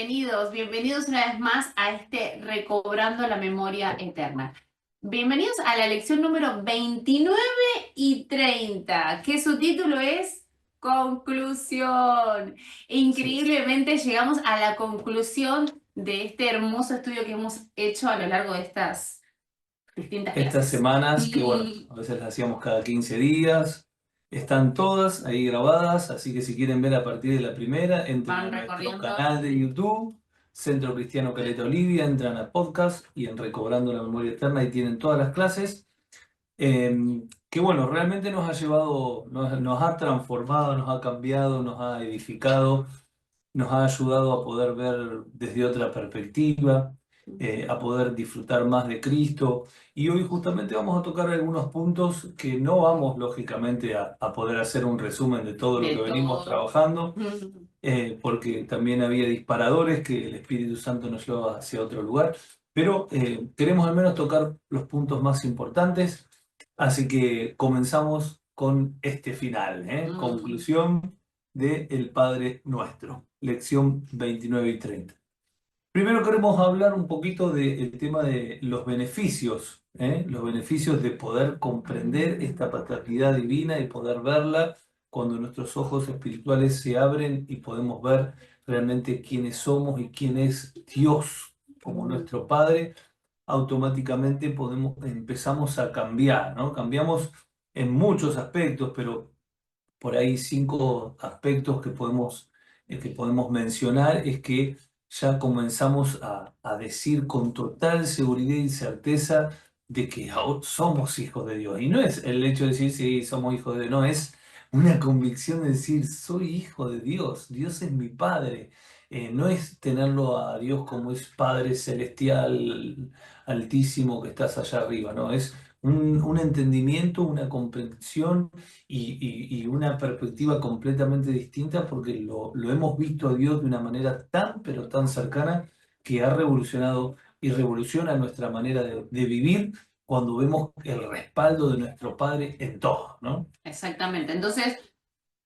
bienvenidos una vez más a este Recobrando la Memoria Eterna. Bienvenidos a la lección número 29 y 30, que su título es Conclusión. Increíblemente llegamos a la conclusión de este hermoso estudio que hemos hecho a lo largo de estas distintas Estas clases. semanas, que bueno, a veces las hacíamos cada 15 días, están todas ahí grabadas, así que si quieren ver a partir de la primera, entren Van a nuestro recorriendo. canal de YouTube, Centro Cristiano Caleta Olivia, entran a podcast y en Recobrando la Memoria Eterna y tienen todas las clases. Que bueno, realmente nos ha llevado, nos ha transformado, nos ha cambiado, nos ha edificado, nos ha ayudado a poder ver desde otra perspectiva, a poder disfrutar más de Cristo. Y hoy justamente vamos a tocar algunos puntos que no vamos lógicamente a poder hacer un resumen de todo lo De que venimos todo. trabajando, porque también había disparadores que el Espíritu Santo nos lleva hacia otro lugar, pero queremos al menos tocar los puntos más importantes, así que comenzamos con este final, conclusión de El Padre Nuestro, lección 29 y 30. Primero queremos hablar un poquito del tema de los beneficios de poder comprender esta paternidad divina y poder verla cuando nuestros ojos espirituales se abren y podemos ver realmente quiénes somos y quién es Dios como nuestro Padre. Automáticamente empezamos a cambiar, ¿no? Cambiamos en muchos aspectos, pero por ahí 5 aspectos que podemos mencionar es que ya comenzamos a decir con total seguridad y certeza de que somos hijos de Dios. Y no es el hecho de decir sí, somos hijos de Dios, no, es una convicción de decir soy hijo de Dios, Dios es mi Padre. No es tenerlo a Dios como es Padre celestial, altísimo que estás allá arriba, no, es un entendimiento, una comprensión y una perspectiva completamente distinta porque lo hemos visto a Dios de una manera tan, pero tan cercana que ha revolucionado y revoluciona nuestra manera de vivir cuando vemos el respaldo de nuestro Padre en todo, ¿no? Exactamente. Entonces,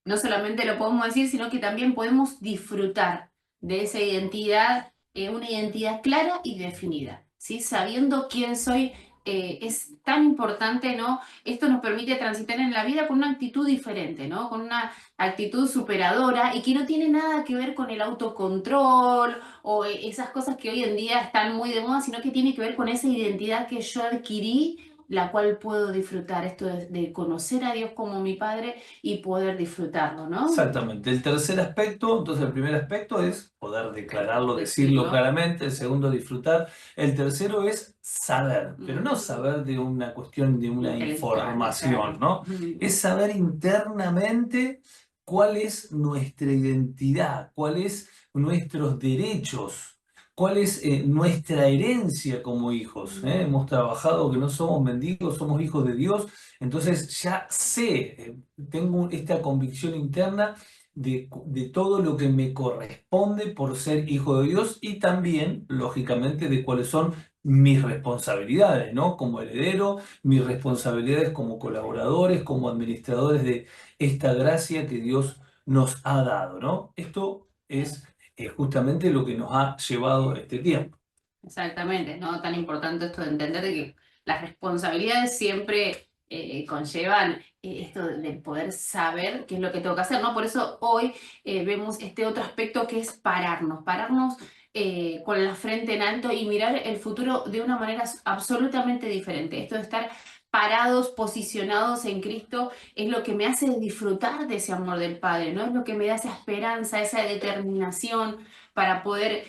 no solamente lo podemos decir, sino que también podemos disfrutar de esa identidad, una identidad clara y definida, ¿sí? Sabiendo quién soy, es tan importante, ¿no? Esto nos permite transitar en la vida con una actitud diferente, ¿no? Con una actitud superadora y que no tiene nada que ver con el autocontrol o esas cosas que hoy en día están muy de moda, sino que tiene que ver con esa identidad que yo adquirí, la cual puedo disfrutar, esto de conocer a Dios como mi Padre y poder disfrutarlo, ¿no? Exactamente. El tercer aspecto, entonces el primer aspecto es poder declararlo, decirlo Decirlo. claramente. El segundo, disfrutar. El tercero es saber, pero no saber de una cuestión de una Intelectual, información, ¿no? claro. Es saber internamente cuál es nuestra identidad, cuáles nuestros derechos, cuál es nuestra herencia como hijos. Hemos trabajado que no somos mendigos, somos hijos de Dios. Entonces ya sé, tengo esta convicción interna de todo lo que me corresponde por ser hijo de Dios y también, lógicamente, de cuáles son mis responsabilidades, ¿no? Como heredero, mis responsabilidades como colaboradores, como administradores de esta gracia que Dios nos ha dado, ¿no? Esto es justamente lo que nos ha llevado este tiempo. Exactamente, ¿no? Tan importante esto de entender de que las responsabilidades siempre conllevan esto de poder saber qué es lo que tengo que hacer, ¿no? Por eso hoy vemos este otro aspecto que es pararnos con la frente en alto y mirar el futuro de una manera absolutamente diferente. Esto de estar parados, posicionados en Cristo, es lo que me hace disfrutar de ese amor del Padre, ¿no? Es lo que me da esa esperanza, esa determinación para poder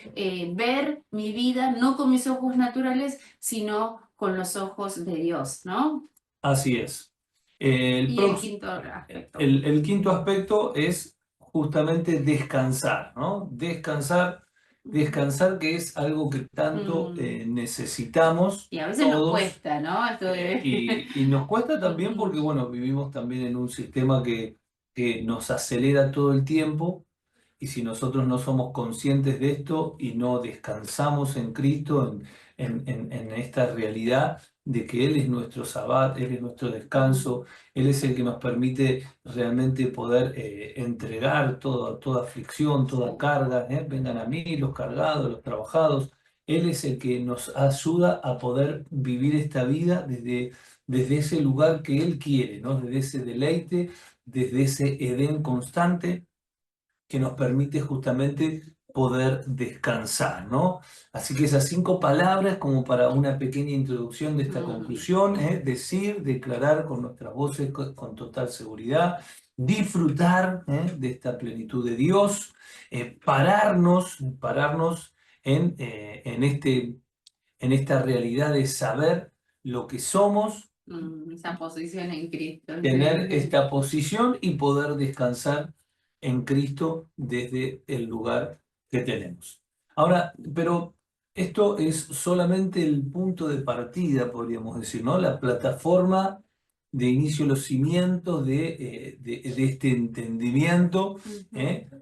ver mi vida no con mis ojos naturales, sino con los ojos de Dios, ¿no? Así es. El Y el próximo. quinto aspecto. El quinto aspecto es justamente descansar, ¿no? Descansar que es algo que tanto necesitamos Y a veces nos todos, cuesta, ¿no? Esto de... y nos cuesta también porque, bueno, vivimos también en un sistema que nos acelera todo el tiempo y si nosotros no somos conscientes de esto y no descansamos en Cristo, en esta realidad, de que Él es nuestro sabbat, Él es nuestro descanso, Él es el que nos permite realmente poder entregar toda aflicción, toda carga. Vengan a mí los cargados, los trabajados. Él es el que nos ayuda a poder vivir esta vida desde ese lugar que Él quiere, ¿no? Desde ese deleite, desde ese Edén constante que nos permite justamente poder descansar, ¿no? Así que esas 5 palabras como para una pequeña introducción de esta conclusión, decir, declarar con nuestras voces con total seguridad, disfrutar de esta plenitud de Dios, pararnos en esta realidad de saber lo que somos, Esa posición en Cristo. tener esta posición y poder descansar en Cristo desde el lugar que tenemos. Ahora, pero esto es solamente el punto de partida, podríamos decir, ¿no? La plataforma de inicio, los cimientos de este entendimiento.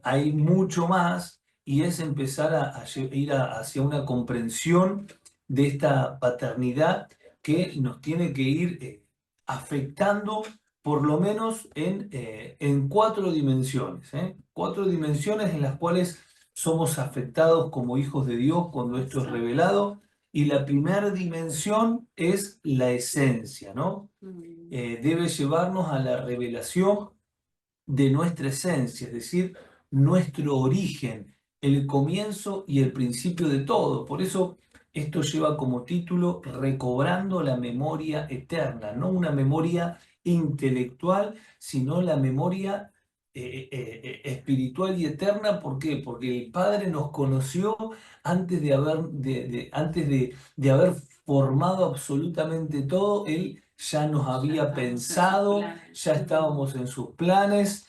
Hay mucho más y es empezar a ir hacia una comprensión de esta paternidad que nos tiene que ir afectando por lo menos en 4 dimensiones, 4 dimensiones en las cuales somos afectados como hijos de Dios cuando esto es revelado. Y la primera dimensión es la esencia, ¿no? Debe llevarnos a la revelación de nuestra esencia, es decir, nuestro origen, el comienzo y el principio de todo. Por eso esto lleva como título Recobrando la memoria eterna, no una memoria intelectual, sino la memoria espiritual y eterna. ¿Por qué? Porque el Padre nos conoció antes de haber formado absolutamente todo. Él ya nos había pensado, ya estábamos en sus planes.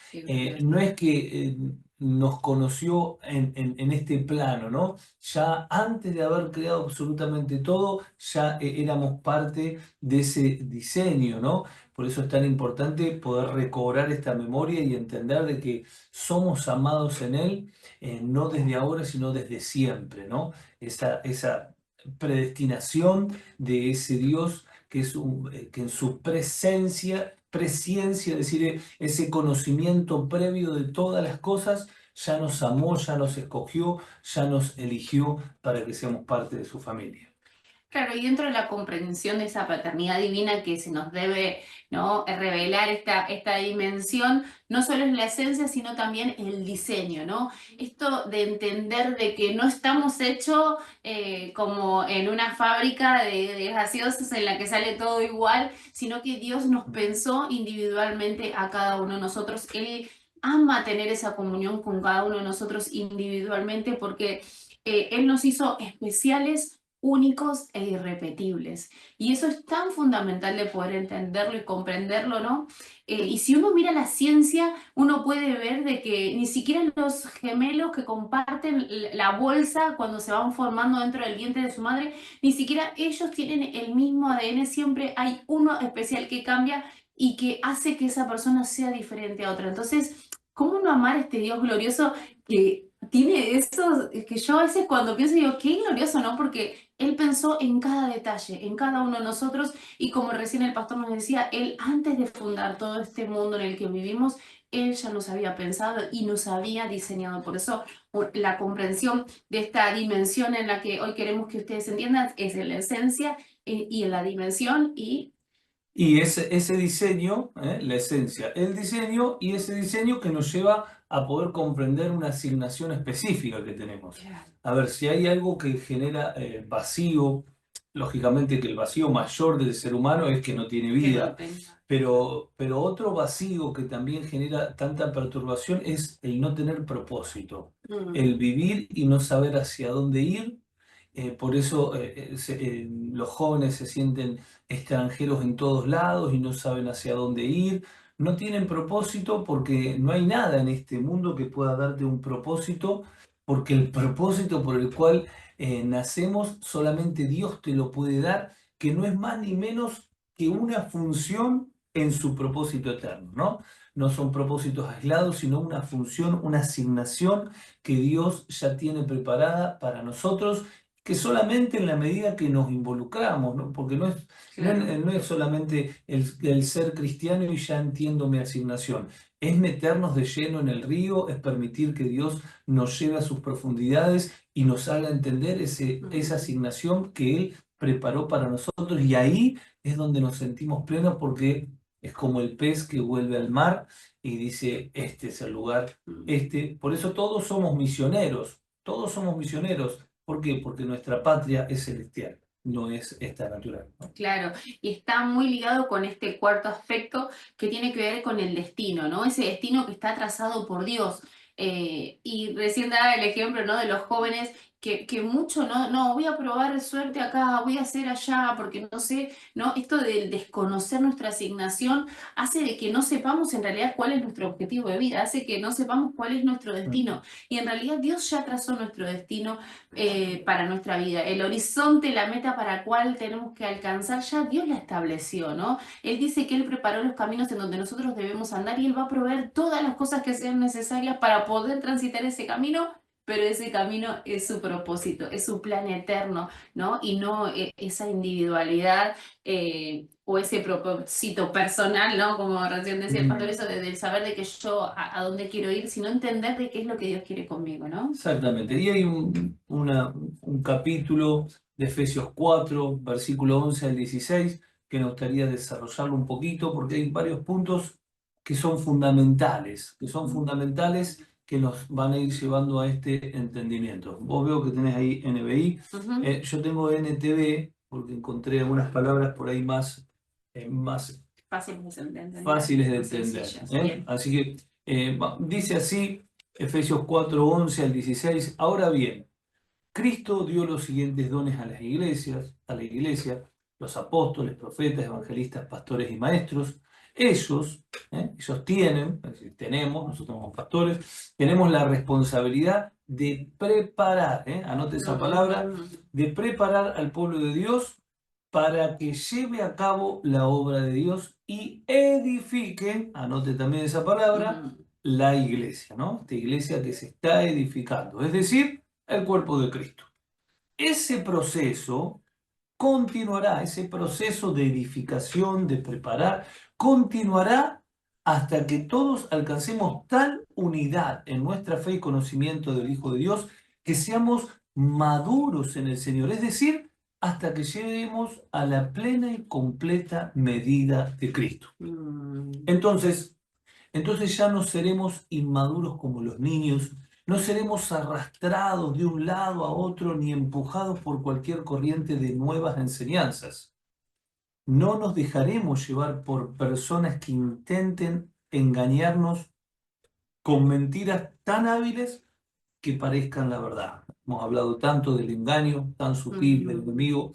No es que nos conoció en este plano, ¿no? Ya antes de haber creado absolutamente todo, ya éramos parte de ese diseño, ¿no? Por eso es tan importante poder recobrar esta memoria y entender de que somos amados en Él, no desde ahora, sino desde siempre, ¿no? Esa predestinación de ese Dios que en su presciencia, es decir, ese conocimiento previo de todas las cosas, ya nos amó, ya nos escogió, ya nos eligió para que seamos parte de su familia. Claro, y dentro de la comprensión de esa paternidad divina que se nos debe, ¿no?, revelar esta dimensión, no solo es la esencia, sino también el diseño, ¿no? Esto de entender de que no estamos hechos como en una fábrica de gaseosas en la que sale todo igual, sino que Dios nos pensó individualmente a cada uno de nosotros. Él ama tener esa comunión con cada uno de nosotros individualmente porque Él nos hizo especiales, únicos e irrepetibles. Y eso es tan fundamental de poder entenderlo y comprenderlo, ¿no? Y si uno mira la ciencia, uno puede ver de que ni siquiera los gemelos que comparten la bolsa cuando se van formando dentro del vientre de su madre, ni siquiera ellos tienen el mismo ADN, siempre hay uno especial que cambia y que hace que esa persona sea diferente a otra. Entonces, ¿cómo no amar a este Dios glorioso que tiene eso? Que yo a veces cuando pienso digo, qué glorioso, ¿no? Porque Él pensó en cada detalle, en cada uno de nosotros, y como recién el pastor nos decía, Él antes de fundar todo este mundo en el que vivimos, Él ya nos había pensado y nos había diseñado. Por eso la comprensión de esta dimensión en la que hoy queremos que ustedes entiendan es en la esencia y en la dimensión Y ese diseño, la esencia, el diseño y ese diseño que nos lleva a poder comprender una asignación específica que tenemos. A ver, si hay algo que genera vacío, lógicamente que el vacío mayor del ser humano es que no tiene vida, pero otro vacío que también genera tanta perturbación es el no tener propósito, el vivir y no saber hacia dónde ir. Por eso los jóvenes se sienten extranjeros en todos lados y no saben hacia dónde ir. No tienen propósito porque no hay nada en este mundo que pueda darte un propósito, porque el propósito por el cual nacemos solamente Dios te lo puede dar, que no es más ni menos que una función en su propósito eterno, ¿no? No son propósitos aislados, sino una función, una asignación que Dios ya tiene preparada para nosotros que solamente en la medida que nos involucramos, ¿no? Porque Claro. no es solamente el ser cristiano y ya entiendo mi asignación, es meternos de lleno en el río, es permitir que Dios nos lleve a sus profundidades y nos haga entender esa Mm. asignación que Él preparó para nosotros, y ahí es donde nos sentimos plenos, porque es como el pez que vuelve al mar y dice, este es el lugar, Mm. por eso todos somos misioneros, todos somos misioneros. ¿Por qué? Porque nuestra patria es celestial, no es esta natural, ¿no? Claro, y está muy ligado con este cuarto aspecto que tiene que ver con el destino, ¿no? Ese destino que está trazado por Dios. Y recién daba el ejemplo, ¿no? De los jóvenes que mucho, no, voy a probar suerte acá, voy a hacer allá, porque no sé, ¿no? Esto del desconocer nuestra asignación hace de que no sepamos en realidad cuál es nuestro objetivo de vida, hace que no sepamos cuál es nuestro Mm. destino. Y en realidad Dios ya trazó nuestro destino para nuestra vida. El horizonte, la meta para la cual tenemos que alcanzar, ya Dios la estableció, ¿no? Él dice que Él preparó los caminos en donde nosotros debemos andar y Él va a proveer todas las cosas que sean necesarias para poder transitar ese camino. Pero ese camino es su propósito, es su plan eterno, ¿no? Y no esa individualidad o ese propósito personal, ¿no? Como recién decía el pastor, Mm. eso de saber de que yo a dónde quiero ir, sino entender de qué es lo que Dios quiere conmigo, ¿no? Exactamente. Y hay un capítulo de Efesios 4, versículo 11 al 16, que me gustaría desarrollarlo un poquito, porque hay varios puntos que son fundamentales, que nos van a ir llevando a este entendimiento. Vos veo que tenés ahí NBI, Ujú. yo tengo NTV, porque encontré algunas palabras por ahí más Fáciles de entender, fáciles de más entender, sencillas. ¿eh? Bien. Así que dice así, Efesios 4, 11 al 16. Ahora bien, Cristo dio los siguientes dones a las iglesias, a la iglesia, los apóstoles, profetas, evangelistas, pastores y maestros. Ellos tienen, es decir, tenemos, nosotros somos pastores, tenemos la responsabilidad de preparar, anote esa palabra, Mm, de preparar al pueblo de Dios para que lleve a cabo la obra de Dios y edifique, anote también esa palabra, mm, la iglesia, ¿no? Esta iglesia que se está edificando, es decir, el cuerpo de Cristo. Ese proceso continuará, ese proceso de edificación, de preparar, continuará hasta que todos alcancemos tal unidad en nuestra fe y conocimiento del Hijo de Dios que seamos maduros en el Señor, es decir, hasta que lleguemos a la plena y completa medida de Cristo. mm. Entonces, entonces ya no seremos inmaduros como los niños, no seremos arrastrados de un lado a otro ni empujados por cualquier corriente de nuevas enseñanzas. No nos dejaremos llevar por personas que intenten engañarnos con mentiras tan hábiles que parezcan la verdad. Hemos hablado tanto del engaño tan sutil del Mm, enemigo.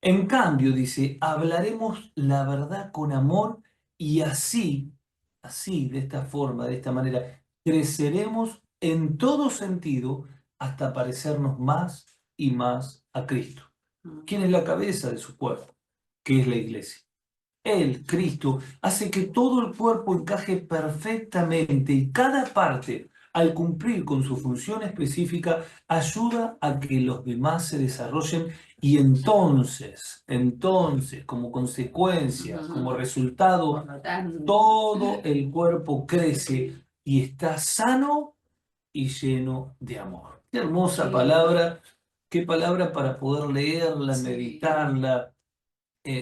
En cambio, dice, hablaremos la verdad con amor y así, de esta forma, de esta manera, creceremos en todo sentido hasta parecernos más y más a Cristo. ¿Quién es mm. la cabeza de su cuerpo? Que es la iglesia. Él, Cristo, hace que todo el cuerpo encaje perfectamente y cada parte, al cumplir con su función específica, ayuda a que los demás se desarrollen y entonces, como consecuencia, como Ujú. Por resultado, lo tanto, todo el cuerpo crece y está sano y lleno de amor. Qué hermosa qué lindo. palabra, qué palabra para poder leerla, Sí. meditarla,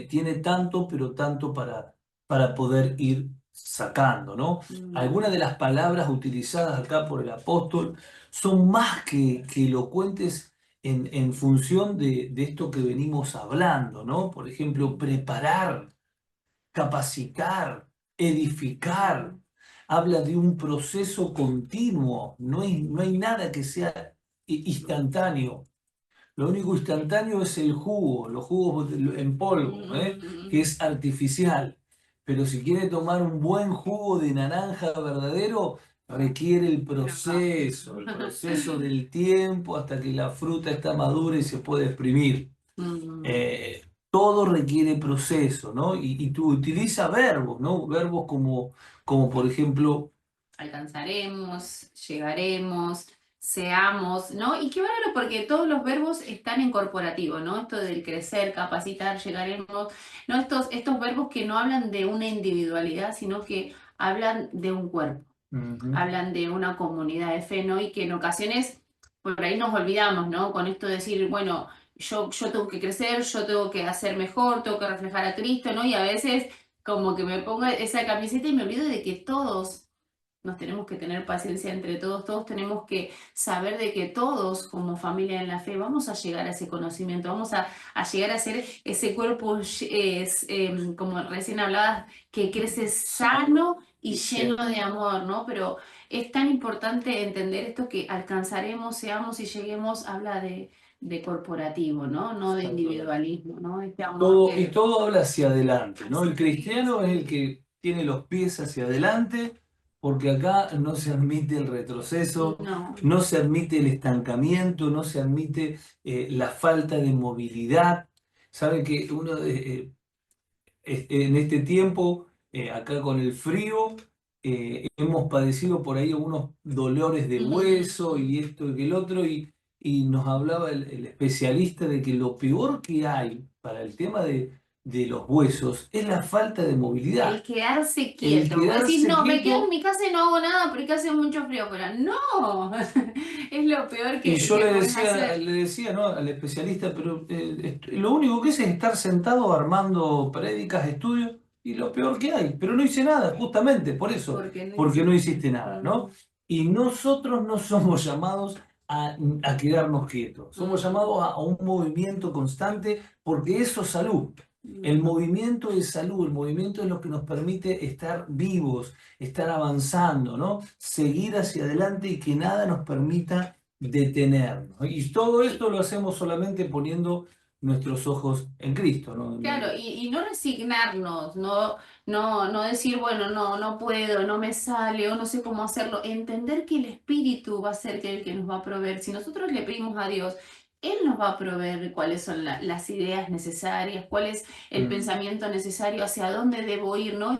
tiene tanto, pero tanto para poder ir sacando, ¿no? Algunas de Mm, las palabras utilizadas acá por el apóstol son más que elocuentes en función de esto que venimos hablando, ¿no? Por ejemplo, preparar, capacitar, edificar. mm, Habla de un proceso continuo, no hay nada que sea instantáneo. Lo único instantáneo es el jugo, los jugos en polvo, que mm. es artificial. Pero si quiere tomar un buen jugo de naranja verdadero, requiere Trabajo. el proceso del tiempo hasta que la fruta está madura y se puede exprimir. Mm. Eh, Todo requiere proceso, ¿no? Y tú utiliza verbos, ¿no? Verbos como por ejemplo, Alcanzaremos, llegaremos, seamos, ¿no? Y qué valoro porque todos los verbos están en corporativo, ¿no? Esto del crecer, capacitar, llegaremos, ¿no? Estos verbos que no hablan de una individualidad, sino que hablan de un cuerpo, Ujú. hablan de una comunidad de fe, ¿no? Y que en ocasiones por ahí nos olvidamos, ¿no? Con esto de decir, bueno, yo tengo que crecer, yo tengo que hacer mejor, tengo que reflejar a Cristo, ¿no? Y a veces como que me pongo esa camiseta y me olvido de que todos nos tenemos que tener paciencia entre todos, todos tenemos que saber de que todos como familia en la fe vamos a llegar a ese conocimiento, vamos a llegar a ser ese cuerpo, como recién hablabas, que crece sano y lleno de amor, ¿no? Pero es tan importante entender esto que alcanzaremos, seamos y lleguemos, habla de corporativo, ¿no? No de individualismo, ¿no? Este amor Todo, y que... todo habla hacia adelante, ¿no? El cristiano es el Sí, que tiene los pies hacia adelante, porque acá no se admite el retroceso, no. no se admite el estancamiento, no se admite la falta de movilidad. Sabe que en este tiempo, acá con el frío, hemos padecido por ahí algunos dolores de hueso y esto y el otro, y nos hablaba el especialista de que lo peor que hay para el tema de los huesos es la falta de El movilidad. quedarse El quieto. Vos decís, quedarse no, me quedo en quieto. mi casa y no hago nada porque hace mucho frío afuera. No, es lo peor Y yo que podés hacer. le decía, ¿no? Al especialista, pero lo único que es estar sentado armando prédicas, estudios, y lo peor que hay. Pero no hice nada, justamente por eso, Porque no porque no hiciste. hiciste nada, ¿no? Y nosotros no somos llamados a quedarnos quietos, somos llamados a un movimiento constante, porque eso es salud. El movimiento es salud, el movimiento es lo que nos permite estar vivos, estar avanzando, ¿no? Seguir hacia adelante y que nada nos permita detenernos. Y todo esto lo hacemos solamente poniendo nuestros ojos en Cristo, ¿no? Claro, y no resignarnos, no decir, bueno, no puedo, no me sale o no sé cómo hacerlo. Entender que el Espíritu va a ser el que nos va a proveer. Si nosotros le pedimos a Dios, Él nos va a proveer cuáles son las ideas necesarias, cuál es el Mm. pensamiento necesario, hacia dónde debo ir, ¿no?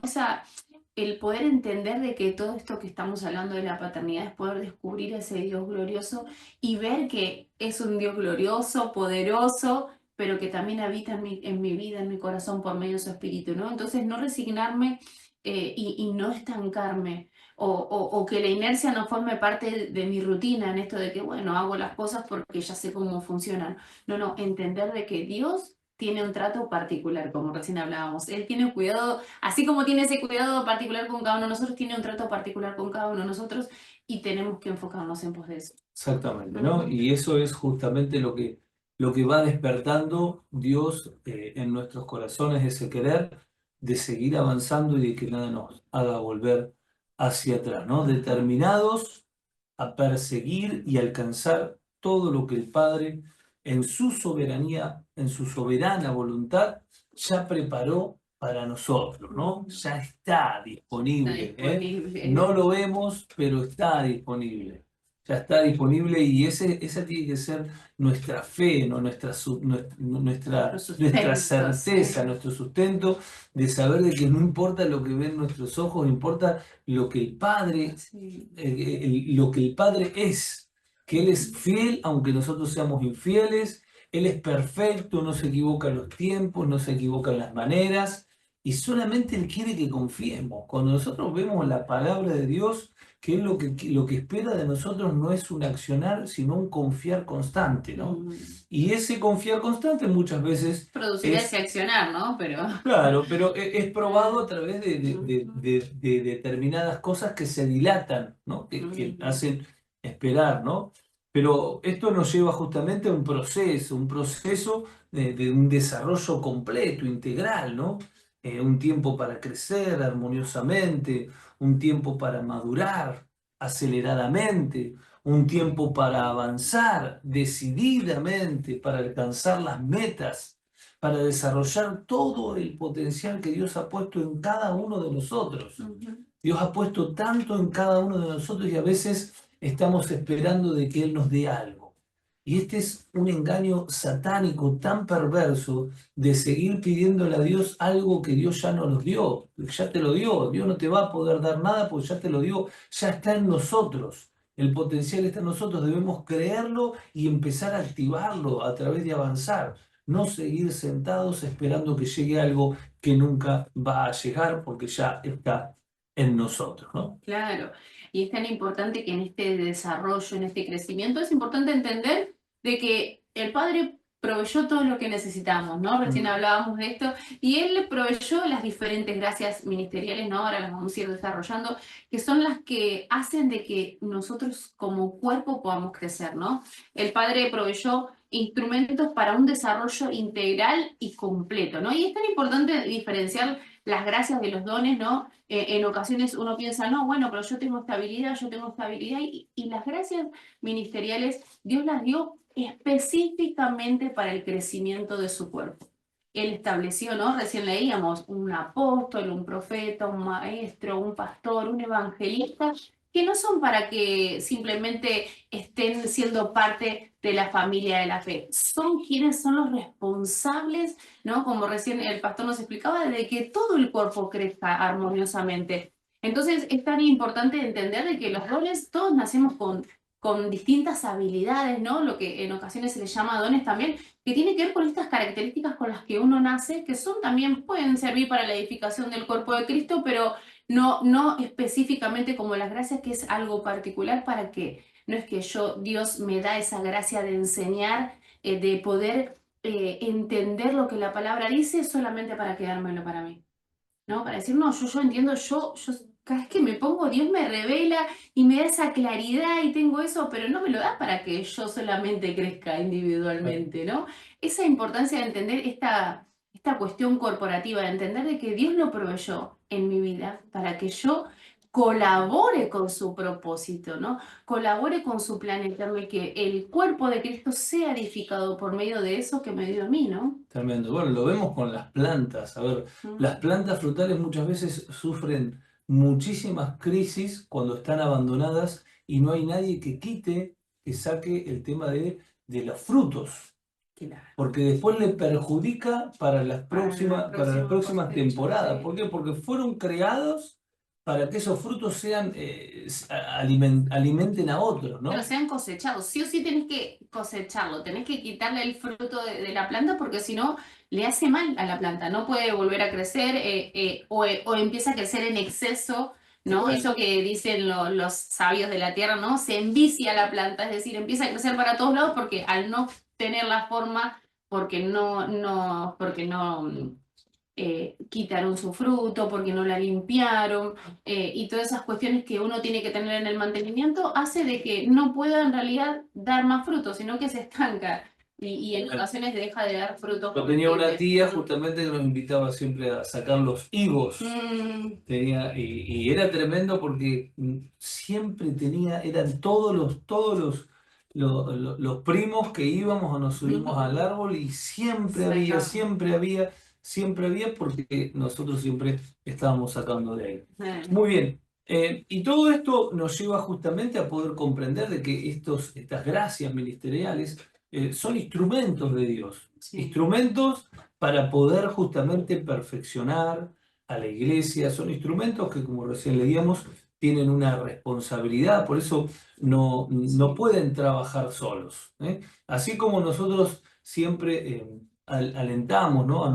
El poder entender de que todo esto que estamos hablando de la paternidad es poder descubrir ese Dios glorioso y ver que es un Dios glorioso, poderoso, pero que también habita en mi vida, en mi corazón por medio de su espíritu, ¿no? Entonces no resignarme y no estancarme. O que la inercia no forme parte de mi rutina en esto de que, bueno, hago las cosas porque ya sé cómo funcionan. No, entender de que Dios tiene un trato particular, como recién hablábamos. Él tiene cuidado, así como tiene ese cuidado particular con cada uno de nosotros, tiene un trato particular con cada uno de nosotros y tenemos que enfocarnos en pos de eso. Exactamente, ¿no? Ujú. Y eso es justamente lo que va despertando Dios en nuestros corazones, ese querer de seguir avanzando y de que nada nos haga volver hacia atrás, ¿no? Determinados a perseguir y alcanzar todo lo que el Padre en su soberanía, en su soberana voluntad, ya preparó para nosotros, ¿no? Ya está Está disponible, ¿eh? No disponible. lo vemos, pero está disponible. Ya está disponible y esa tiene que ser nuestra fe, ¿no? Nuestro Nuestra sustento, certeza, sí. nuestro sustento de saber de que no importa lo que ven nuestros ojos, no importa lo que el Padre Sí. lo que el Padre es, que Él es fiel aunque nosotros seamos infieles, Él es perfecto, no se equivoca en los tiempos, no se equivoca en las maneras, y solamente Él quiere que confiemos. Cuando nosotros vemos la palabra de Dios, que es lo que espera de nosotros no es un accionar, sino un confiar constante, ¿no? Y ese confiar constante muchas veces Producirá ese es. accionar, ¿no? Pero... Claro, pero es probado a través Ujú, de determinadas cosas que se dilatan, ¿no? Que ujú, hacen esperar, ¿no? Pero esto nos lleva justamente a un proceso de un desarrollo completo, integral, ¿no? Un tiempo para crecer armoniosamente, un tiempo para madurar aceleradamente, un tiempo para avanzar decididamente, para alcanzar las metas para desarrollar todo el potencial que Dios ha puesto en cada uno de nosotros. ujú. Dios ha puesto tanto en cada uno de nosotros y a veces estamos esperando de que Él nos dé algo. Y este es un engaño satánico tan perverso de seguir pidiéndole a Dios algo que Dios ya no nos dio. Ya te lo dio. Dios no te va a poder dar nada porque ya te lo dio. Ya está en nosotros. El potencial está en nosotros, debemos creerlo y empezar a activarlo a través de avanzar. No seguir sentados esperando que llegue algo que nunca va a llegar porque ya está en nosotros, ¿no? Claro, y es tan importante que en este desarrollo, en este crecimiento, es importante entender de que el Padre proveyó todo lo que necesitamos, ¿no? Recién hablábamos de esto, y Él le proveyó las diferentes gracias ministeriales, ¿no? Ahora las vamos a ir desarrollando, que son las que hacen de que nosotros como cuerpo podamos crecer, ¿no? El Padre proveyó instrumentos para un desarrollo integral y completo, ¿no? Y es tan importante diferenciar las gracias de los dones, ¿no? En ocasiones uno piensa, no, bueno, pero yo tengo esta habilidad, y las gracias ministeriales Dios las dio específicamente para el crecimiento de su cuerpo. Él estableció, ¿no? Recién leíamos, un apóstol, un profeta, un maestro, un pastor, un evangelista, que no son para que simplemente estén siendo parte de la familia de la fe, son quienes son los responsables, ¿no? Como recién el pastor nos explicaba, de que todo el cuerpo crezca armoniosamente. Entonces es tan importante entender de que los dones, todos nacemos con distintas habilidades, ¿no? Lo que en ocasiones se les llama dones también, que tiene que ver con estas características con las que uno nace, que son también, pueden servir para la edificación del cuerpo de Cristo, pero no específicamente como las gracias, que es algo particular para que, no es que Dios me da esa gracia de enseñar, de poder entender lo que la palabra dice solamente para quedármelo para mí, ¿no? Para decir, no, yo entiendo, cada vez que me pongo, Dios me revela y me da esa claridad y tengo eso, pero no me lo da para que yo solamente crezca individualmente, ¿no? Esa importancia de entender esta cuestión corporativa, de entender de que Dios lo proveyó en mi vida para que yo colabore con su propósito, ¿no? Colabore con su plan eterno y que el cuerpo de Cristo sea edificado por medio de eso que me dio a mí, ¿no? Tremendo. Bueno, lo vemos con las plantas. A ver, las plantas frutales muchas veces sufren muchísimas crisis cuando están abandonadas y no hay nadie que quite, que saque el tema de los frutos, Claro. porque después le perjudica para Para la para las próximas cosecha, temporadas. sí. ¿Por qué? Porque fueron creados para que esos frutos sean, alimenten a otros, ¿no? Pero sean cosechados. Sí o sí tenés que cosecharlo, tenés que quitarle el fruto de la planta porque si no le hace mal a la planta. No puede volver a crecer, o empieza a crecer en exceso, ¿no? Bueno. Eso que dicen los sabios de la tierra, ¿no? Se envicia la planta, es decir, empieza a crecer para todos lados porque al no tener la forma, porque no quitaron su fruto, porque no la limpiaron, y todas esas cuestiones que uno tiene que tener en el mantenimiento, hace de que no pueda en realidad dar más frutos, sino que se estanca y en ocasiones deja de dar frutos. Yo tenía una tía justamente que nos invitaba siempre a sacar los higos. Y era tremendo porque siempre eran todos los primos que íbamos o nos subimos al árbol y siempre había porque nosotros siempre estábamos sacando de ahí. Muy bien. Y todo esto nos lleva justamente a poder comprender de que estas gracias ministeriales son instrumentos de Dios, Sí. instrumentos para poder justamente perfeccionar a la iglesia, son instrumentos que, como recién leíamos, tienen una responsabilidad, por eso no pueden trabajar solos, ¿eh? Así como nosotros siempre alentamos, ¿no? a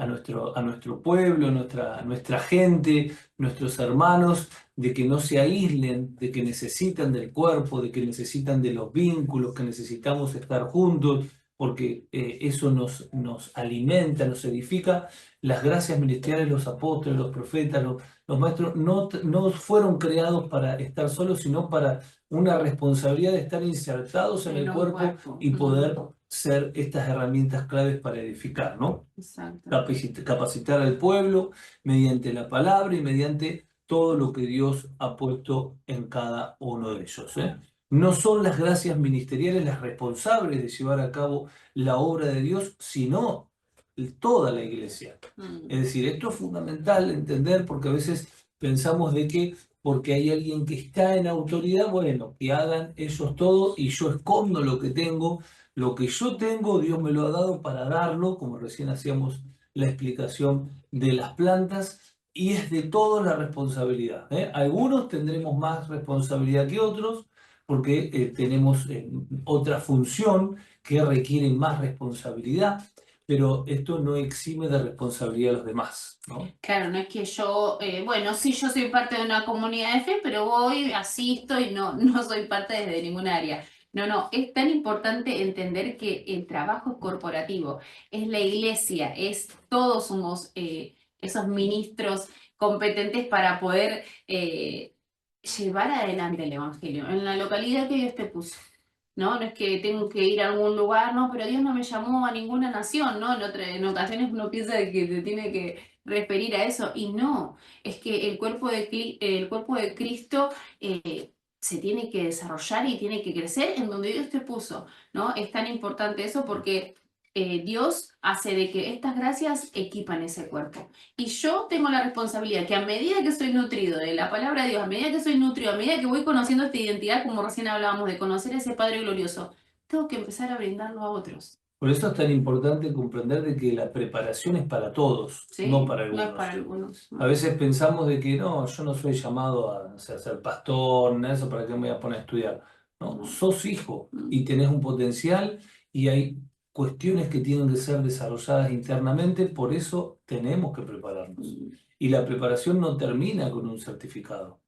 nuestro pueblo, nuestra gente, nuestros hermanos, de que no se aíslen, de que necesitan del cuerpo, de que necesitan de los vínculos, que necesitamos estar juntos, porque eso nos alimenta, nos edifica. Las gracias ministeriales, los apóstoles, los profetas, los maestros, no fueron creados para estar solos, sino para una responsabilidad de estar insertados en el cuerpo y poder ser estas herramientas claves para edificar, ¿no? Exacto. Capacitar al pueblo mediante la palabra y mediante todo lo que Dios ha puesto en cada uno de ellos, ¿eh? No son las gracias ministeriales las responsables de llevar a cabo la obra de Dios, sino toda la iglesia. Es decir, esto es fundamental entender porque a veces pensamos de que porque hay alguien que está en autoridad, bueno, que hagan ellos todo y yo escondo lo que tengo. Lo que yo tengo, Dios me lo ha dado para darlo, como recién hacíamos la explicación de las plantas, y es de todos la responsabilidad, ¿eh? Algunos tendremos más responsabilidad que otros porque tenemos otra función que requiere más responsabilidad, pero esto no exime de responsabilidad a los demás, ¿no? Claro, no es que yo, bueno, sí, yo soy parte de una comunidad de fe, pero voy, asisto y no, no soy parte desde ningún área. No, no, es tan importante entender que el trabajo es corporativo, es la iglesia, es todos somos esos ministros competentes para poder llevar adelante el evangelio en la localidad que Dios te puso. ¿No? No es que tengo que ir a algún lugar, no, pero Dios no me llamó a ninguna nación, ¿no? En ocasiones uno piensa de que te tiene que referir a eso, y no, es que el cuerpo de Cristo se tiene que desarrollar y tiene que crecer en donde Dios te puso, ¿no? Es tan importante eso porque Dios hace de que estas gracias equipan ese cuerpo. Y yo tengo la responsabilidad que a medida que soy nutrido de la palabra de Dios, a medida que soy nutrido, a medida que voy conociendo esta identidad, como recién hablábamos de conocer a ese Padre glorioso, tengo que empezar a brindarlo a otros. Por eso es tan importante comprender de que la preparación es para todos, no ¿Sí? para No es para algunos. algunos. A veces pensamos de que no, yo no soy llamado a, no sé, a ser pastor, nada de eso, ¿para qué me voy a poner a estudiar? No, No. sos hijo Mm. y tenés un potencial y hay cuestiones que tienen que ser desarrolladas internamente, por eso tenemos que prepararnos. Mm. Y la preparación no termina con un certificado.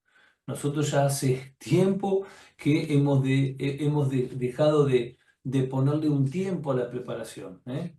Nosotros ya hace tiempo que dejado de ponerle un tiempo a la preparación, ¿eh?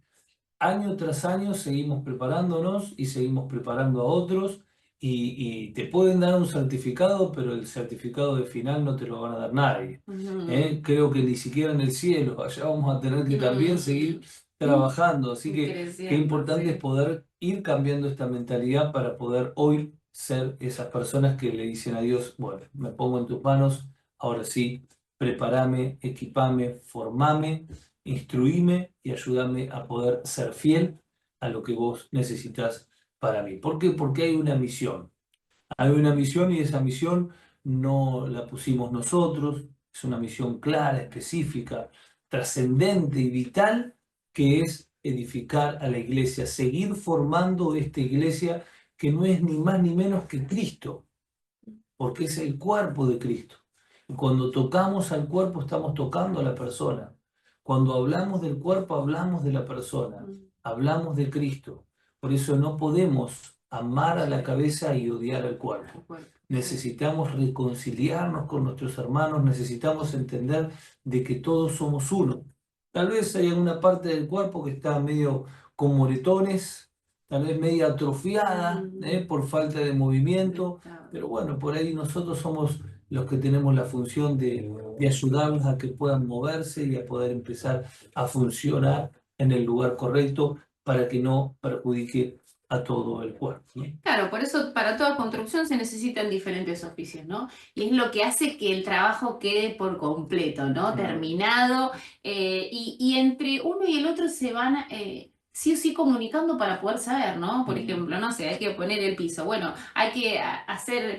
Año tras año seguimos preparándonos y seguimos preparando a otros y te pueden dar un certificado, pero el certificado de final no te lo van a dar nadie, Mm. ¿eh? Creo que ni siquiera en el cielo, allá vamos a tener que también seguir Mm. trabajando, así que qué Creciendo, importante es sí. poder ir cambiando esta mentalidad para poder hoy ser esas personas que le dicen a Dios, bueno, me pongo en tus manos, ahora sí, prepárame, equipame, formame, instruíme y ayúdame a poder ser fiel a lo que vos necesitas para mí. ¿Por qué? Porque hay una misión. Hay una misión y esa misión no la pusimos nosotros, es una misión clara, específica, trascendente y vital, que es edificar a la iglesia, seguir formando esta iglesia que no es ni más ni menos que Cristo, porque es el cuerpo de Cristo. Y cuando tocamos al cuerpo estamos tocando a la persona. Cuando hablamos del cuerpo hablamos de la persona, hablamos de Cristo. Por eso no podemos amar a la cabeza y odiar al cuerpo. Necesitamos reconciliarnos con nuestros hermanos, necesitamos entender de que todos somos uno. Tal vez hay alguna parte del cuerpo que está medio con moretones, tal vez media atrofiada, por falta de movimiento, pero bueno, por ahí nosotros somos los que tenemos la función de ayudarlos a que puedan moverse y a poder empezar a funcionar en el lugar correcto para que no perjudique a todo el cuerpo, ¿no? Claro, por eso para toda construcción se necesitan diferentes oficios, ¿no? Y es lo que hace que el trabajo quede por completo, ¿no? Terminado, y entre uno y el otro se van sí o sí comunicando para poder saber, ¿no? Por ejemplo, no sé, hay que poner el piso, bueno, hay que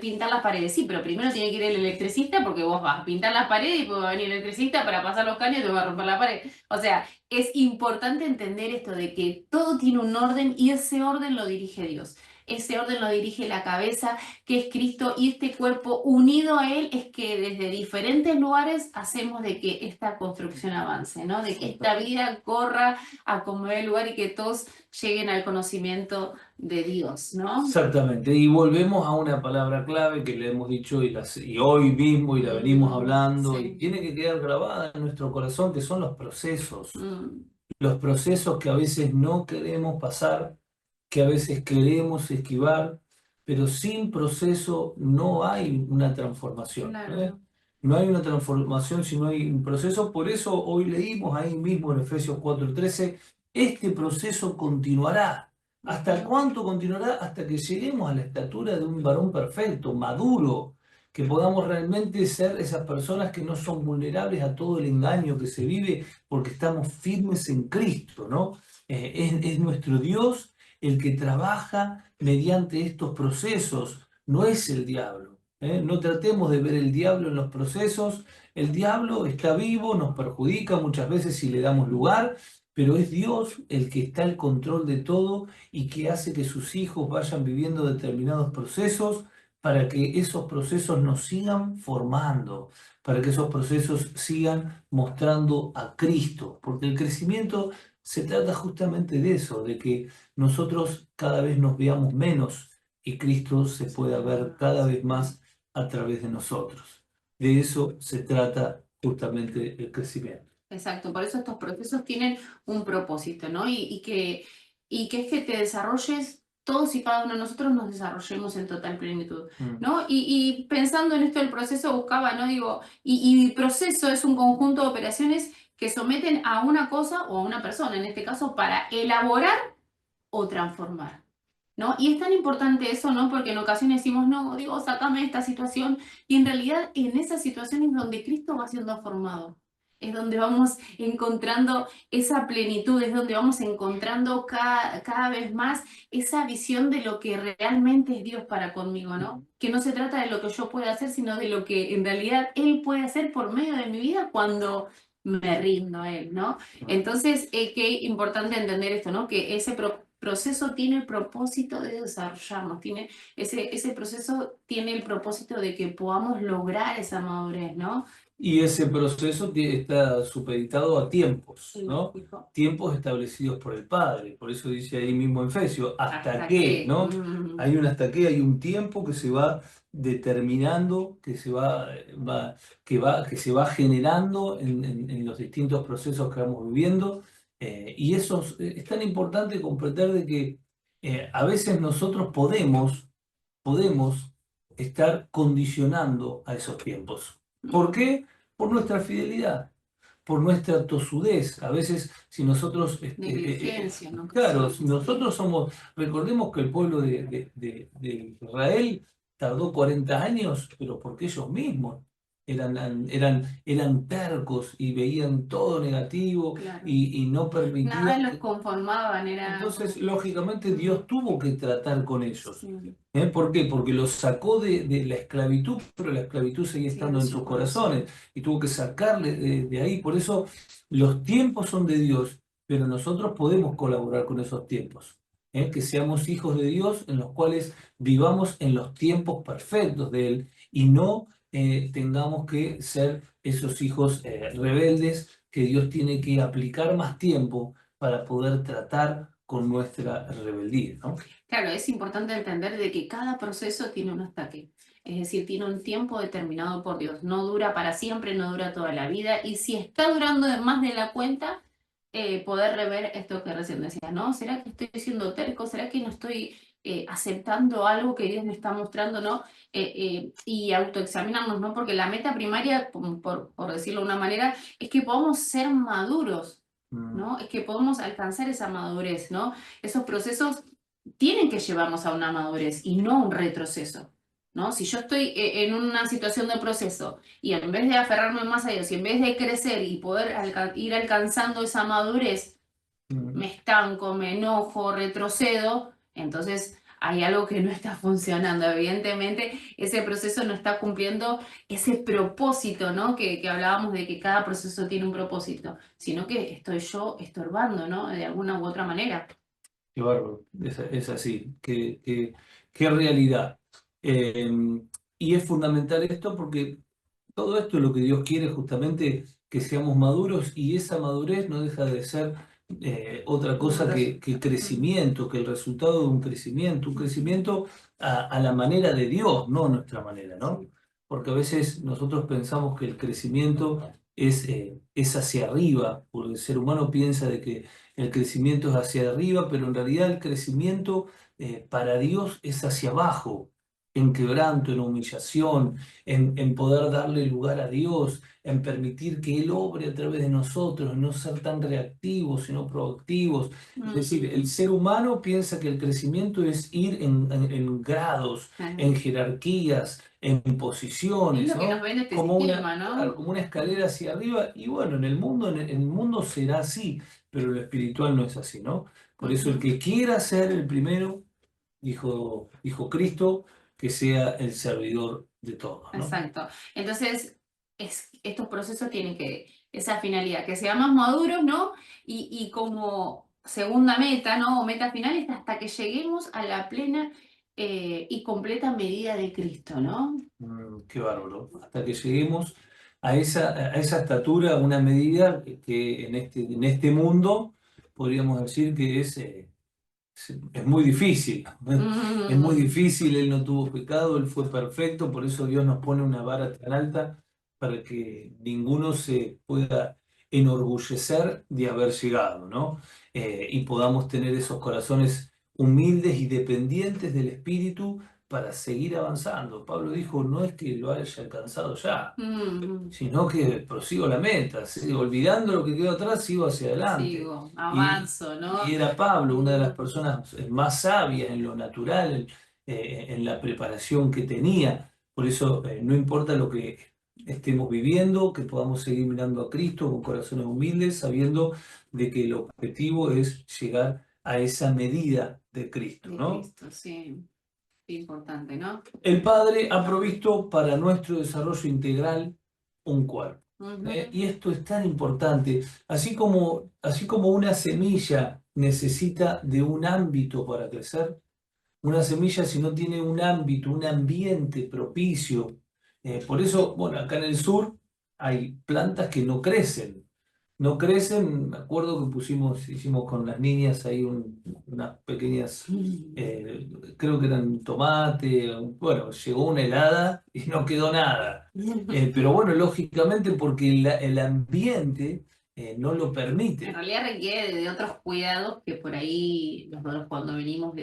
pintar las paredes, sí, pero primero tiene que ir el electricista porque vos vas a pintar las paredes y después va a venir el electricista para pasar los caños y te va a romper la pared. O sea, es importante entender esto de que todo tiene un orden y ese orden lo dirige Dios. Ese orden lo dirige la cabeza, que es Cristo, y este cuerpo unido a Él es que desde diferentes lugares hacemos de que esta construcción avance, ¿no? De que esta vida corra a como dé lugar y que todos lleguen al conocimiento de Dios, ¿no? Exactamente, y volvemos a una palabra clave que le hemos dicho y hoy mismo y la venimos hablando y Sí. tiene que quedar grabada en nuestro corazón, que son los procesos. Mm. Los procesos que a veces no queremos pasar, que a veces queremos esquivar, pero sin proceso no hay una transformación, Claro. ¿eh? No hay una transformación si no hay un proceso. Por eso hoy leímos ahí mismo en Efesios 4:13, este proceso continuará. ¿Hasta cuánto continuará? Hasta que lleguemos a la estatura de un varón perfecto, maduro, que podamos realmente ser esas personas que no son vulnerables a todo el engaño que se vive porque estamos firmes en Cristo, ¿no? Es nuestro Dios el que trabaja mediante estos procesos, no es el diablo, ¿eh? No tratemos de ver el diablo en los procesos. El diablo está vivo, nos perjudica muchas veces si le damos lugar, pero es Dios el que está al control de todo y que hace que sus hijos vayan viviendo determinados procesos para que esos procesos nos sigan formando, para que esos procesos sigan mostrando a Cristo, porque el crecimiento se trata justamente de eso, de que nosotros cada vez nos veamos menos y Cristo se pueda ver cada vez más a través de nosotros. De eso se trata justamente el crecimiento. Exacto, por eso estos procesos tienen un propósito, ¿no? Y que es que te desarrolles, todos y cada uno de nosotros nos desarrollemos en total plenitud, ¿no? Y pensando en esto del proceso buscaba, ¿no? Digo, y proceso es un conjunto de operaciones que someten a una cosa o a una persona, en este caso, para elaborar o transformar, ¿no? Y es tan importante eso, ¿no? Porque en ocasiones decimos, no, Dios, sácame de esta situación, y en realidad en esa situación es donde Cristo va siendo formado. Es donde vamos encontrando esa plenitud, es donde vamos encontrando cada vez más esa visión de lo que realmente es Dios para conmigo, ¿no? Que no se trata de lo que yo pueda hacer, sino de lo que en realidad Él puede hacer por medio de mi vida cuando me rindo a Él, ¿no? Entonces, qué importante entender esto, ¿no? Que ese proceso tiene el propósito de desarrollarnos, ese proceso tiene el propósito de que podamos lograr esa madurez, ¿no? Y ese proceso está supeditado a tiempos, ¿no? Lógico. Tiempos establecidos por el Padre. Por eso dice ahí mismo en Efesios, ¿hasta ¿Hasta qué? qué? ¿No? Hay un hasta qué, hay un tiempo que se va determinando, que se va generando en los distintos procesos que vamos viviendo. Y eso es tan importante comprender de que a veces nosotros podemos estar condicionando a esos tiempos. ¿Por qué? Por nuestra fidelidad, por nuestra tosudez. A veces, si nosotros, Negligencia, ¿no? claro, Sí, si nosotros recordemos que el pueblo de Israel tardó 40 años, pero porque ellos mismos eran tercos y veían todo negativo claro. y no Nada permitían. los conformaban, era Entonces, como... lógicamente, Dios tuvo que tratar con ellos. Sí, ¿Por qué? Porque los sacó de la esclavitud, pero la esclavitud seguía sí, estando en en su sus corazón. corazones y tuvo que sacarle de ahí. Por eso los tiempos son de Dios, pero nosotros podemos colaborar con esos tiempos. Que seamos hijos de Dios en los cuales vivamos en los tiempos perfectos de Él y no tengamos que ser esos hijos rebeldes que Dios tiene que aplicar más tiempo para poder tratar con nuestra rebeldía, ¿no? Claro, es importante entender de que cada proceso tiene un hasta qué. Es decir, tiene un tiempo determinado por Dios. No dura para siempre, no dura toda la vida. Y si está durando más de la cuenta, poder rever esto que recién decías, ¿no? ¿Será que estoy siendo terco? ¿Será que no estoy aceptando algo que Dios me está mostrando, ¿no? Y autoexaminarnos, ¿no? Porque la meta primaria, por decirlo de una manera, es que podamos ser maduros, ¿no? Es que podamos alcanzar esa madurez, ¿no? Esos procesos tienen que llevarnos a una madurez y no a un retroceso, ¿no? Si yo estoy en una situación de proceso y en vez de aferrarme más a Dios y en vez de crecer y poder ir alcanzando esa madurez, me estanco, me enojo, retrocedo, entonces hay algo que no está funcionando. Evidentemente, ese proceso no está cumpliendo ese propósito, ¿no? Que hablábamos de que cada proceso tiene un propósito, sino que estoy yo estorbando, ¿no? De alguna u otra manera. Qué bárbaro, es así, qué realidad. Eh, y es fundamental esto porque todo esto es lo que Dios quiere justamente que seamos maduros y esa madurez no deja de ser otra cosa que crecimiento, que el resultado de un crecimiento a la manera de Dios, no a nuestra manera, ¿no? Porque a veces nosotros pensamos que el crecimiento es hacia arriba, porque el ser humano piensa de que el crecimiento es hacia arriba, pero en realidad el crecimiento para Dios es hacia abajo, en quebranto, en humillación, en poder darle lugar a Dios, en permitir que Él obre a través de nosotros, en no ser tan reactivos, sino proactivos. Es decir, el ser humano piensa que el crecimiento es ir en grados, en jerarquías, en Es posiciones, lo que nos ¿no? vende este Como sistema, claro, ¿no? como una escalera hacia arriba, y bueno, en el mundo será así, pero lo espiritual no es así, ¿no? Por eso el Ujú. que quiera ser el primero, dijo Cristo, que sea el servidor de todos, ¿no? Exacto. Entonces, estos procesos tienen esa finalidad, que seamos maduros, ¿no? Y como segunda meta, ¿no? O meta final es hasta que lleguemos a la plena y completa medida de Cristo, ¿no? Qué bárbaro. Hasta que lleguemos a esa estatura, una medida que en este mundo podríamos decir que es muy difícil. Es muy Mm, difícil, Él no tuvo pecado, Él fue perfecto, por eso Dios nos pone una vara tan alta para que ninguno se pueda enorgullecer de haber llegado, ¿no? Y podamos tener esos corazones humildes y dependientes del Espíritu para seguir avanzando. Pablo dijo, no es que lo haya alcanzado ya, mm, sino que prosigo la meta, ¿sí? Olvidando lo que quedó atrás, sigo hacia adelante. sigo, Y, avanzo, ¿no? y era Pablo, una de las Mm, personas más sabias en lo natural, en la preparación que tenía. Por eso no importa lo que estemos viviendo, que podamos seguir mirando a Cristo con corazones humildes, sabiendo de que el objetivo es llegar a esa medida de Cristo, de ¿no? Cristo, sí, qué importante, ¿no? El Padre ha provisto para nuestro desarrollo integral un cuerpo. Ujú, Y esto es tan importante. Así como una semilla necesita de un ámbito para crecer, una semilla si no tiene un ámbito, un ambiente propicio. Por eso, bueno, acá en el sur hay plantas que no crecen. No crecen, me acuerdo que hicimos con las niñas ahí unas pequeñas, creo que eran tomate, bueno, llegó una helada y no quedó nada. Pero bueno, lógicamente porque el ambiente no lo En permite. realidad requiere de otros cuidados que por ahí nosotros cuando venimos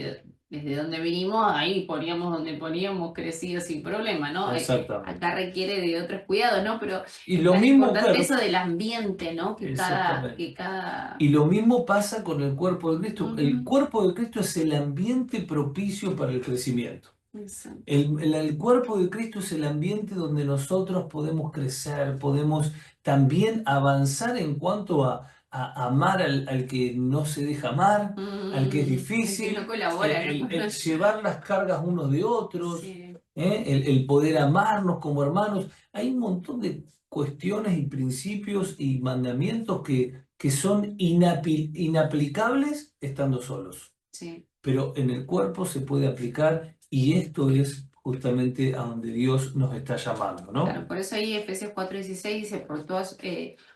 desde donde venimos, ahí poníamos donde poníamos, crecía sin problema, ¿no? Exactamente. Acá requiere de otros cuidados, ¿no? Pero Y es lo tan mismo, importante claro, eso del ambiente, ¿no? exactamente. Que cada... Y lo mismo pasa con el cuerpo de Cristo. El Ujú, cuerpo de Cristo es el ambiente propicio para el crecimiento. exacto, El cuerpo de Cristo es el ambiente donde nosotros podemos crecer, podemos también avanzar en cuanto a amar al que no se deja amar, al que es el que no difícil, colabora, ¿no? el llevar las cargas unos de otros, Sí, el poder amarnos como hermanos. Hay un montón de cuestiones y principios y mandamientos que son inaplicables estando solos, sí. pero en el cuerpo se puede aplicar y esto es justamente a donde Dios nos está llamando, ¿no? Claro, por eso ahí Efesios 4:16 dice,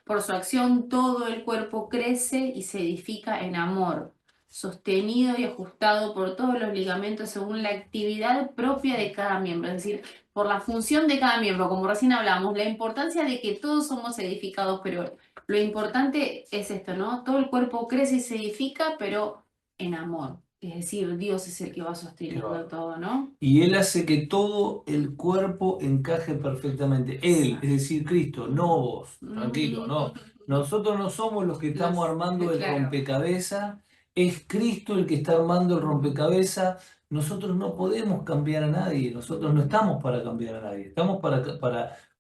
por su acción todo el cuerpo crece y se edifica en amor, sostenido y ajustado por todos los ligamentos según la actividad propia de cada miembro, es decir, por la función de cada miembro, como recién hablamos, la importancia de que todos somos edificados, pero lo importante es esto, ¿no? Todo el cuerpo crece y se edifica, pero en amor, es decir, Dios es el que va Qué sosteniendo bárbaro. todo, ¿no? Y Él hace que todo el cuerpo encaje perfectamente. Él, es Exacto. decir, Cristo, no vos, tranquilo, no. Nosotros no somos los que estamos Nos, armando el claro. rompecabezas, es Cristo el que está armando el rompecabezas. Nosotros no podemos cambiar a nadie, nosotros no estamos para cambiar a nadie, estamos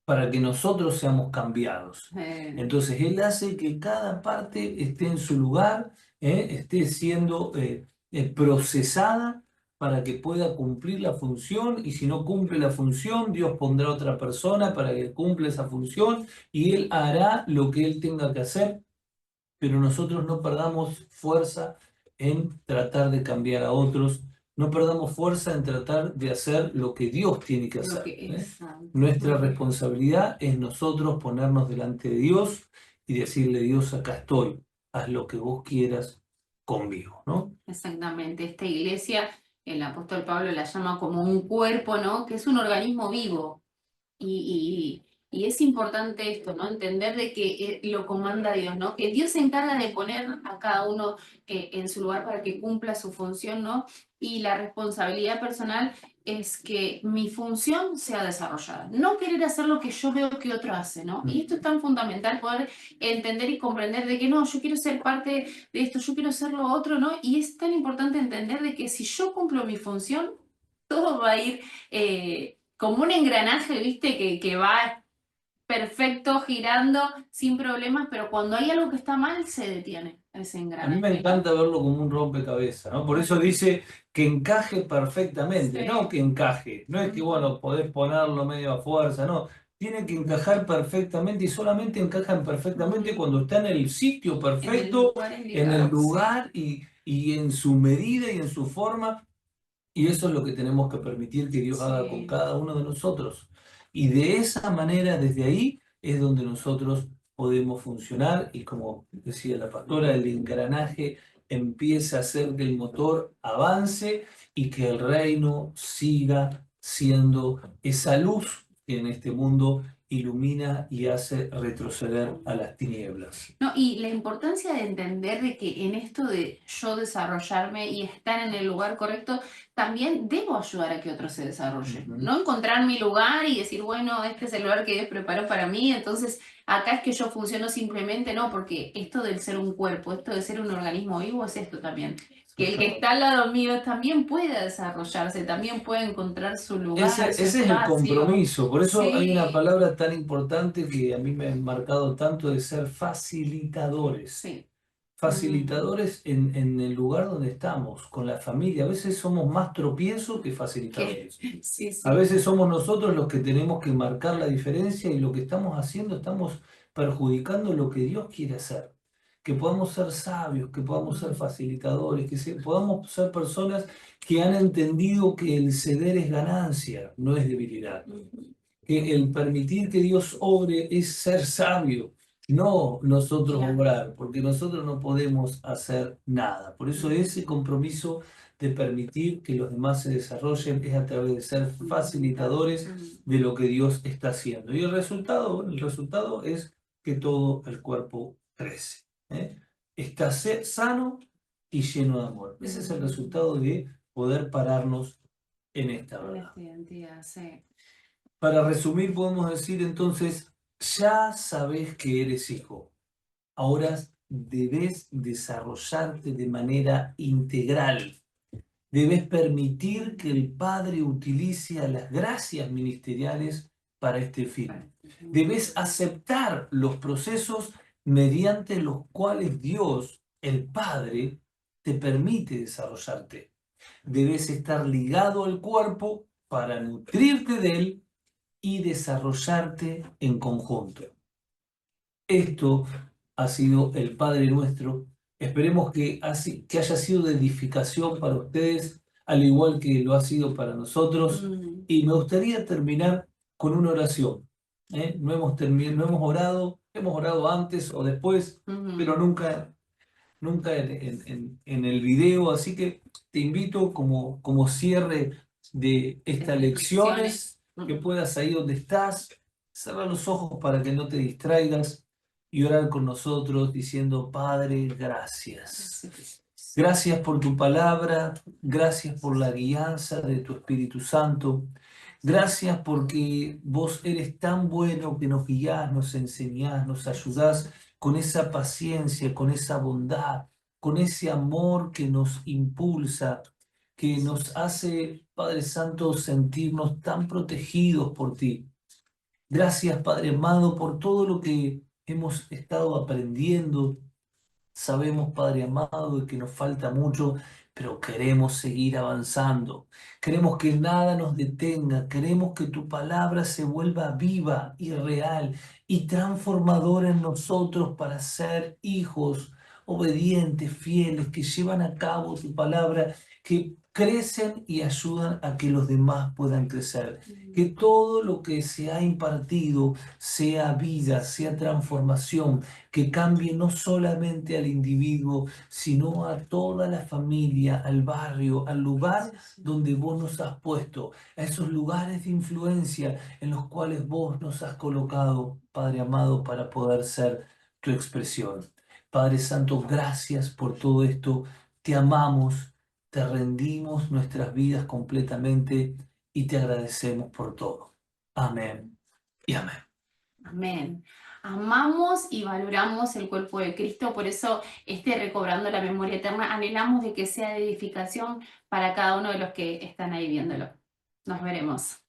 para que nosotros seamos cambiados. Eh, Entonces, Él hace que cada parte esté en su lugar, esté siendo procesada para que pueda cumplir la función y si no cumple la función, Dios pondrá otra persona para que cumpla esa función y Él hará lo que Él tenga que hacer, pero nosotros no perdamos fuerza en tratar de cambiar a otros, no perdamos fuerza en tratar de hacer lo que Dios tiene que lo hacer, que ¿eh? es santo. Nuestra responsabilidad es nosotros ponernos delante de Dios y decirle, Dios, acá estoy, haz lo que vos quieras conmigo, ¿no? Exactamente. Esta iglesia, el apóstol Pablo la llama como un cuerpo, ¿no? Que es un organismo vivo. Y es importante esto, ¿no? Entender de que lo comanda Dios, ¿no? Que Dios se encarga de poner a cada uno en su lugar para que cumpla su función, ¿no? Y la responsabilidad personal es que mi función sea desarrollada. No querer hacer lo que yo veo que otro hace, ¿no? Y esto es tan fundamental poder entender y comprender de que no, yo quiero ser parte de esto, yo quiero ser lo otro, ¿no? Y es tan importante entender de que si yo cumplo mi función, todo va a ir como un engranaje, ¿viste? Que va perfecto, girando, sin problemas, pero cuando hay algo que está mal, se detiene ese A mí me engranaje, ¿no? encanta verlo como un rompecabezas, ¿no? Por eso dice que encaje perfectamente, no Sí. que encaje, no es que, Ujú. bueno, podés ponerlo medio a fuerza, no. tiene que encajar perfectamente y solamente encajan perfectamente cuando está en el sitio En el perfecto, lugar en el indicado, sí. lugar y en su medida y en su forma. Y eso es lo que tenemos que permitir que Dios haga con Sí. cada uno de nosotros. Y de esa manera, desde ahí, es donde nosotros podemos funcionar y como decía la pastora, el engranaje empieza a hacer que el motor avance y que el reino siga siendo esa luz que en este mundo ilumina y hace retroceder a las tinieblas. No, y la importancia de entender de que en esto de yo desarrollarme y estar en el lugar correcto, también debo ayudar a que otros se desarrollen. Ujú. No encontrar mi lugar y decir, bueno, este es el lugar que Dios preparó para mí, entonces acá es que yo funciono simplemente, no, porque esto del ser un cuerpo, esto de ser un organismo vivo es esto también. Que el que está al lado mío también pueda desarrollarse, también pueda encontrar su lugar, su Ese es el espacio. compromiso, por eso hay una Sí, palabra tan importante que a mí me ha marcado tanto de ser facilitadores. sí. Facilitadores en el lugar donde estamos, con la familia. A veces somos más tropiezos que Que, facilitadores. sí, A sí. veces somos nosotros los que tenemos que marcar la diferencia y lo que estamos haciendo estamos perjudicando lo que Dios quiere hacer. Que podamos ser sabios, que podamos ser facilitadores, podamos ser personas que han entendido que el ceder es ganancia, no es debilidad. Que el permitir que Dios obre es ser sabio, no nosotros Claro. obrar, porque nosotros no podemos hacer nada. Por eso ese compromiso de permitir que los demás se desarrollen es a través de ser facilitadores de lo que Dios está haciendo. Y el resultado, bueno, el resultado es que todo el cuerpo crece. ¿Eh? Está sano y lleno de amor. Ese es el resultado de poder pararnos en esta En verdad. esta identidad, sí. Para resumir, podemos decir entonces, ya sabes que eres hijo. Ahora debes desarrollarte de manera integral. Debes permitir que el Padre utilice a las gracias ministeriales para este fin. Debes aceptar los procesos mediante los cuales Dios, el Padre, te permite desarrollarte. Debes estar ligado al cuerpo para nutrirte de él y desarrollarte en conjunto. Esto ha sido el Padre Nuestro. Esperemos que haya sido de edificación para ustedes, al igual que lo ha sido para nosotros. Y me gustaría terminar con una oración. No hemos orado, hemos orado antes o después, pero nunca en el video, así que te invito como cierre de estas lecciones que puedas ahí donde estás, cerrar los ojos para que no te distraigas y orar con nosotros diciendo, Padre, gracias. Gracias por tu palabra, gracias por la guianza de tu Espíritu Santo. Gracias porque vos eres tan bueno que nos guíás, nos enseñás, nos ayudás con esa paciencia, con esa bondad, con ese amor que nos impulsa, que nos hace, Padre Santo, sentirnos tan protegidos por ti. Gracias, Padre amado, por todo lo que hemos estado aprendiendo. Sabemos, Padre amado, que nos falta mucho, pero queremos seguir avanzando. Queremos que nada nos detenga. Queremos que tu palabra se vuelva viva y real y transformadora en nosotros para ser hijos obedientes, fieles, que llevan a cabo tu palabra, que crecen y ayudan a que los demás puedan crecer. Que todo lo que se ha impartido sea vida, sea transformación, que cambie no solamente al individuo, sino a toda la familia, al barrio, al lugar donde vos nos has puesto, a esos lugares de influencia en los cuales vos nos has colocado, Padre amado, para poder ser tu expresión. Padre Santo, gracias por todo esto. Te amamos, te rendimos nuestras vidas completamente y te agradecemos por todo. Amén y amén. Amén. Amamos y valoramos el cuerpo de Cristo, por eso recobrando la memoria eterna, anhelamos de que sea de edificación para cada uno de los que están ahí viéndolo. Nos veremos.